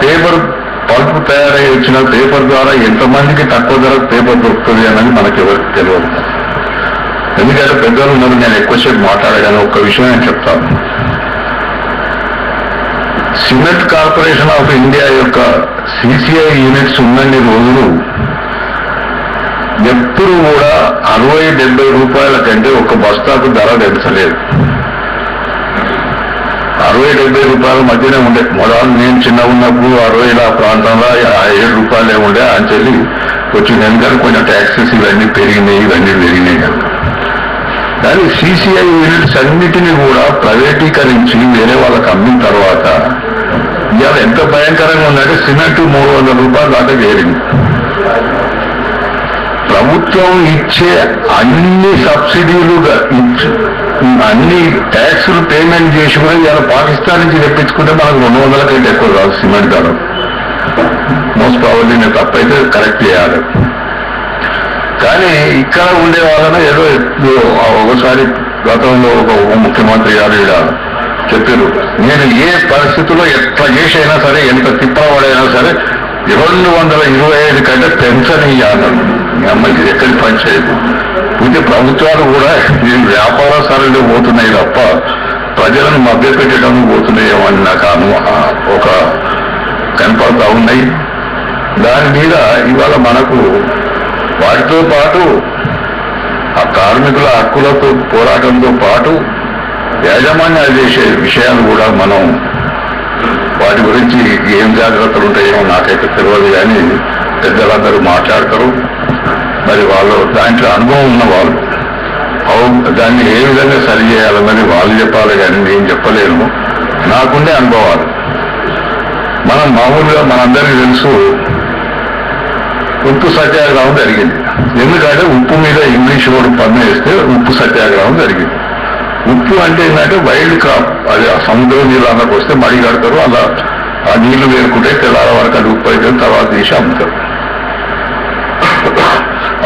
Paper pulp తయారై వచ్చిన paper ద్వారా ఎంతమందికి తక్కువ ధరకు పేపర్ దొరుకుతుంది అన్నది మనకు ఎవరికి తెలియదు. ఎందుకంటే పెద్దలు ఉన్నారు, నేను ఎక్కువసేపు మాట్లాడగానే ఒక్క విషయం నేను చెప్తాను. సిమెంట్ కార్పొరేషన్ ఆఫ్ ఇండియా యొక్క సిసిఐ యూనిట్స్ ఉన్నన్ని రోజులు ఎప్పుడు కూడా 60-70 రూపాయల కంటే ఒక బస్తాకు ధర పెంచలేదు. 60-70 రూపాయల మధ్యనే ఉండే. మొదలు నేను చిన్నగా ఉన్నప్పుడు 60 ఆ ప్రాంతంలో 7 రూపాయలే ఉండే. అంచెల్లి వచ్చిన ఎందుకంటే కొంచెం ట్యాక్సెస్ ఇవన్నీ పెరిగినాయి కదా. కానీ సిసిఐ యూనిట్స్ అన్నిటినీ కూడా ప్రైవేటీకరించి వేరే వాళ్ళకి అమ్మిన తర్వాత ఇవాళ ఎంత భయంకరంగా ఉందంటే సిమెంట్ 300 రూపాయలు దాకా చేరింది. ప్రభుత్వం ఇచ్చే అన్ని సబ్సిడీలుగా అన్ని ట్యాక్సులు పేమెంట్ చేసి కూడా ఇవాళ పాకిస్తాన్ నుంచి తెప్పించుకుంటే మనకు 200 కంటే ఎక్కువ రాదు సిమెంట్ ధర. మోస్ట్ ప్రాబబ్లీ నేను తప్పైతే కరెక్ట్ చేయాలి. కానీ ఇక్కడ ఉండే వాళ్ళని ఏదో ఒకసారి గతంలో ఒక ముఖ్యమంత్రి గారు ఇలా చెప్పారు, నేను ఏ పరిస్థితుల్లో ఎట్లా చేసి అయినా సరే, ఎంత తిప్పబడైనా సరే 225 కంటే పెన్షన్ ఇవ్వాలని. అమ్మాయి ఎక్కడి పని చేయదు. ఇది ప్రభుత్వాలు కూడా ఈ వ్యాపార సరళి పోతున్నాయి తప్ప ప్రజలను మభ్యపెట్టడానికి పోతున్నాయేమో అని నాకు ఒక కనపడతా ఉన్నాయి. దాని మీద ఇవాళ మనకు వాటితో పాటు ఆ కార్మికుల హక్కులతో పోరాటంతో పాటు యాజమాన్యాలు చేసే విషయాలు కూడా మనం వాటి గురించి ఏం జాగ్రత్తలు ఉంటాయేమో నాకైతే తెలియదు. కానీ పెద్దలందరూ మాట్లాడతారు. మరి వాళ్ళు దాంట్లో అనుభవం ఉన్న వాళ్ళు దాన్ని ఏ విధంగా సరి చేయాలన్నది వాళ్ళు చెప్పాలి, కానీ నేను చెప్పలేను. నాకుండే అనుభవాలు. మనం మామూలుగా మనందరికీ తెలుసు ఉప్పు సత్యాగ్రహం జరిగింది. ఎందుకంటే ఉప్పు మీద ఇంగ్లీష్ వాడు పన్ను వేస్తే ఉప్పు సత్యాగ్రహం జరిగింది. ఉప్పు అంటే ఏంటంటే వైల్డ్ క్రాప్. అది ఆ సముద్రం నీళ్ళు అన్నకు వస్తే మడి కడతారు, అలా ఆ నీళ్లు వేరుకుంటే తెల్లార వరకు అది ఉప్పు అయితే తర్వాత తీసి అమ్ముతారు.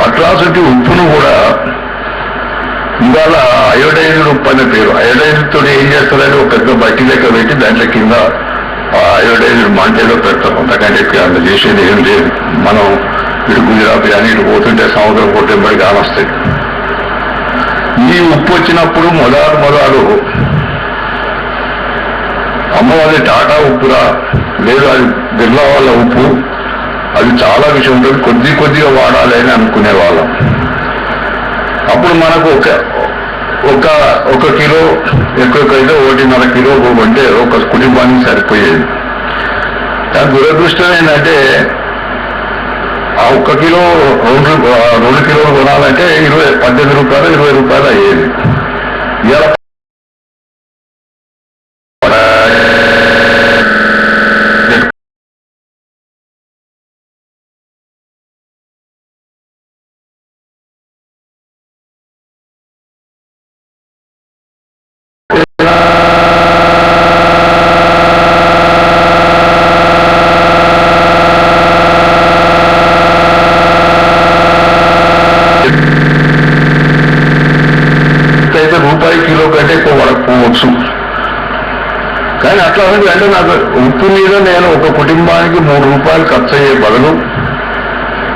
అట్లాంటి ఉప్పును కూడా ఇవాళ అయోడైజ్డ్ ఉప్పు అనే పేరు. అయోడైజ్తో ఏం చేస్తారంటే ఒక పెద్ద బట్టి లెక్క పెట్టి దాంట్లో కింద అయోడైజ్డ్ మంటలో పెడతాం. అంతకంటే అంత చేసేది ఏం లేదు. మనం ఇటు గుజరాత్ కానీ ఇటు పోతుంటే సముద్రం కొట్టేబడి కానొస్తాయి. ఈ ఉప్పు వచ్చినప్పుడు మొదలు అమ్మవారి టాటా ఉప్పురా లేదు అది బిర్లా వాళ్ళ ఉప్పు, అది చాలా విషయం ఉంటుంది, కొద్దిగా వాడాలి అని అనుకునే వాళ్ళం. అప్పుడు మనకు ఒక కిలో ఎక్కువైతే 1.5 కిలో అంటే ఒక కుటుంబానికి సరిపోయేది. దాని దురదృష్టం ఏంటంటే ఆ 1 కిలో 2 కిలోలు కొనాలంటే 18 రూపాయలు 20 రూపాయలు అయ్యేది. ఇలా రూపాయి కిలో కంటే ఎక్కువ పడకపోవచ్చు. కానీ అట్లా అంటే నాకు ఉప్పు మీద నేను ఒక కుటుంబానికి 3 రూపాయలు ఖర్చు అయ్యే బదులు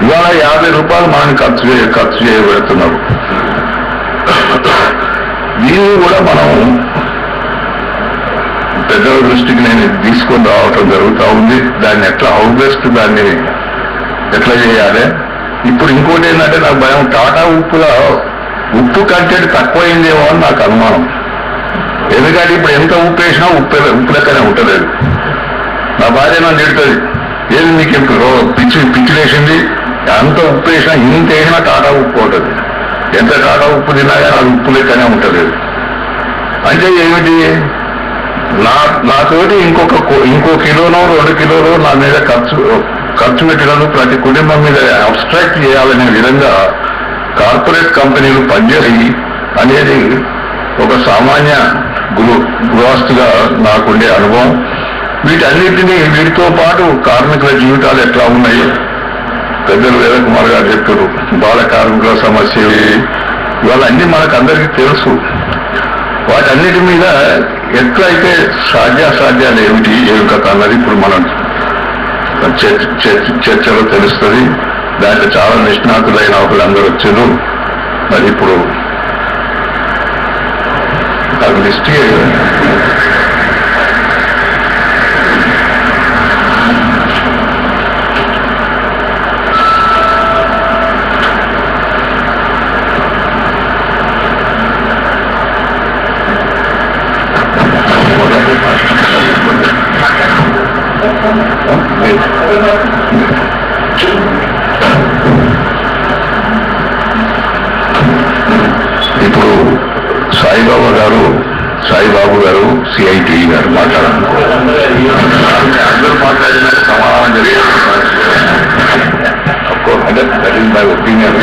ఇవాళ 50 రూపాయలు మనకి ఖర్చు చేయబెడుతున్నారు. దీన్ని కూడా మనం పెద్దల దృష్టికి నేను తీసుకొని రావటం జరుగుతూ ఉంది. దాన్ని ఎట్లా బెస్ట్ దాన్ని ఎట్లా చేయాలి. ఇప్పుడు ఇంకోటి ఏంటంటే నాకు భయం, టాటా ఉప్పులో ఉప్పు కంటెంట్ తక్కువైందేమో అని నాకు అనుమానం. ఎందుకంటే ఇప్పుడు ఎంత ఉప్పు వేసినా ఉప్పు లెక్కనే ఉంటలేదు. నా భార్య నన్ను తిడుతుంది, ఏది నీకు ఇప్పుడు పిచ్చిలేసింది, అంత ఉప్పు వేసినా ఇంత వేసినా టాటా ఉప్పు ఉంటుంది, ఎంత టాటా ఉప్పు తిన్నా కానీ అది ఉప్పు లెక్కనే ఉంటలేదు. అంటే ఏమిటి, నాతోటి ఇంకో కిలోనో 2 కిలోలో నా మీద ఖర్చు పెట్టినందుకు ప్రతి కుటుంబం మీద అబ్స్ట్రాక్ట్ చేయాలనే విధంగా కార్పొరేట్ కంపెనీలు పనిచేయాలి అనేది ఒక సామాన్య గృహస్థుగా నాకుండే అనుభవం. వీటితో పాటు కార్మికుల జీవితాలు ఎట్లా ఉన్నాయో పెద్దలు వేదకుమార్ గారు చెప్పారు. బాల కార్మికుల సమస్య ఇవాళ అన్ని మనకు అందరికీ తెలుసు. వాటన్నిటి మీద ఎట్లయితే సాధ్యాసాధ్యాలు ఏమిటి కథ అన్నది ఇప్పుడు మనం చర్చలో తెలుస్తుంది. దాంట్లో చాలా నిష్ణాతులైన ఒకళ్ళందరూ వచ్చారు. మరి ఇప్పుడు అది లిస్ట్ ఇప్పుడు సాయిబాబు గారు సిఐటి గారు మాట్లాడారు. అందరూ మాట్లాడిన సమాధానం జరిగింది. ఒపీనియన్